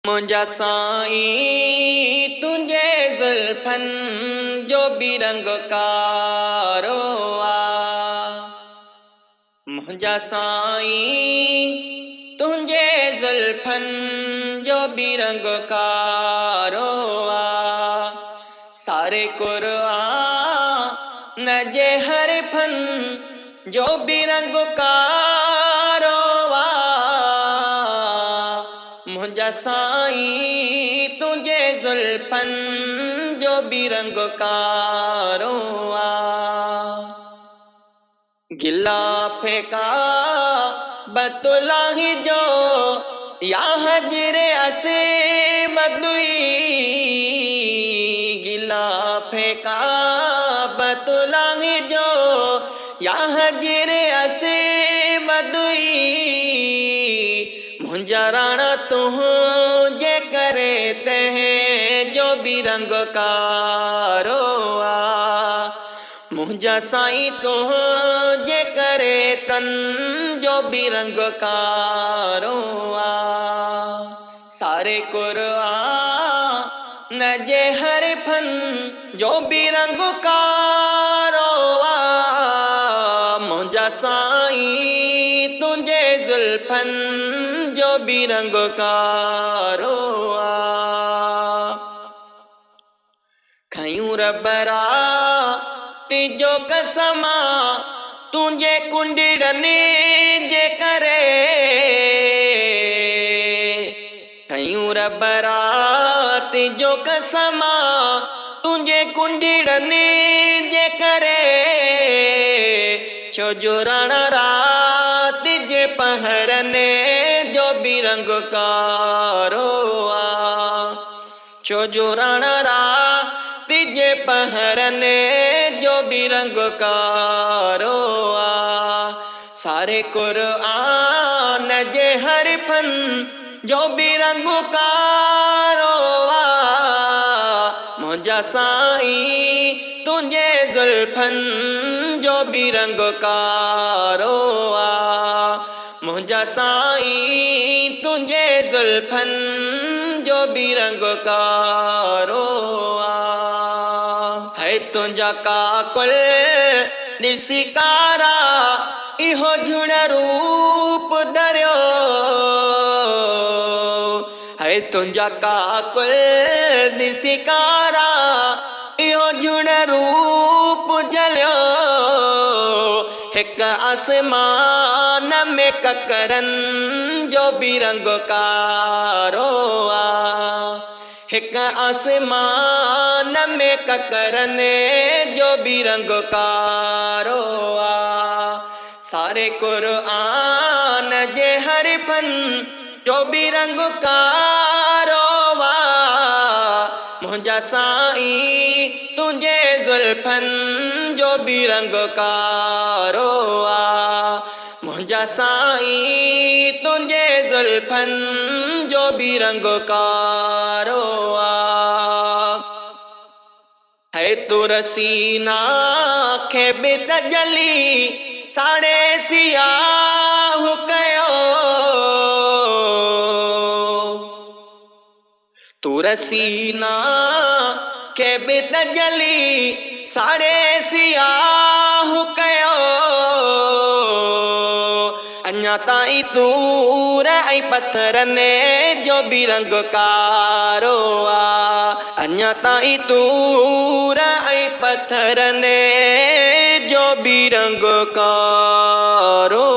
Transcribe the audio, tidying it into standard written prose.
मुंहिंजा साईं तुंहिंजे ज़ुल्फ़नि जो बि रंग कारो आ। मुंहिंजा साईं तुंहिंजे ज़ुल्फ़नि जो बि रंग कारो आ। सारे क़ुरान जे हरफ़नि जो बि रंग कारो आ। मुंहिंजा साईं तुंहिंजे ज़ुल्फ़नि जो बि रंग कारो आ। गिलाफ़ काबतुल्लाह जो या हजरे अस्वद गिलाफ़ काबतुल्लाह जो या हजरे अस्वद मुंहिंजा राणा तुंहिंजे करे तंहिं जो बि रंग कारो आ। मुंहिंजा साईं तुंहिंजे करे तन जो बि रंग कारो आ। सारे क़ुरान जे हरफ़नि जो बि रंग कारो आ। मुंहिंजा साईं तुंहिंजे ज़ुल्फ़नि जो बि रंग कारो आ। खयूं रबरा तिजो कसमा तुंहिंजे कुंडड़नि जे करे। खयूं रबरा तिजो कसमा तुंहिंजे कुंडड़नि जे करे। छो जो राणा राति जे पहरने जो बि रंग कारो आ। छो जो राणा राति जे पहरने जो बि रंग कारो आ। सारे क़ुरान जे हरफ़नि जो बि रंग कारो आ। मुंहिंजा साईं तुंहिंजे ज़ुल्फ़नि जो बि रंग कारो आ। मुंहिंजा साईं तुंहिंजे ज़ुल्फ़नि जो बि रंग कारो आ। है तुंहिंजा काकुल ॾिसी कारा इहो झुण रूप धरियो। है तुंहिंजा काकुल ॾिसी कारा इहो झुण रूप जलियो। हिक आसमान में ककरनि जो बि रंग कारो आ। हिक आसमान में ककरनि जो बि रंग कारो आ। सारे क़ुरान जे हरफ़नि जो बि रंग कारो आ। मुंहिंजा साईं तुंहिंजे ज़ुल्फ़नि जो बि रंग कारो आ। मुंहिंजा साईं तुंहिंजे ज़ुल्फ़नि जो बि रंग कारो आ। है तुर सीना खे बि तजली साड़े सियाह कयो। तुर सीना खे बि तजली साड़े सियाह कयो। अञा ताईं तूर ऐं पथरनि जो बि रंग कारो आ। अञा ताईं तूर ऐं पथरनि जो बि रंग कारो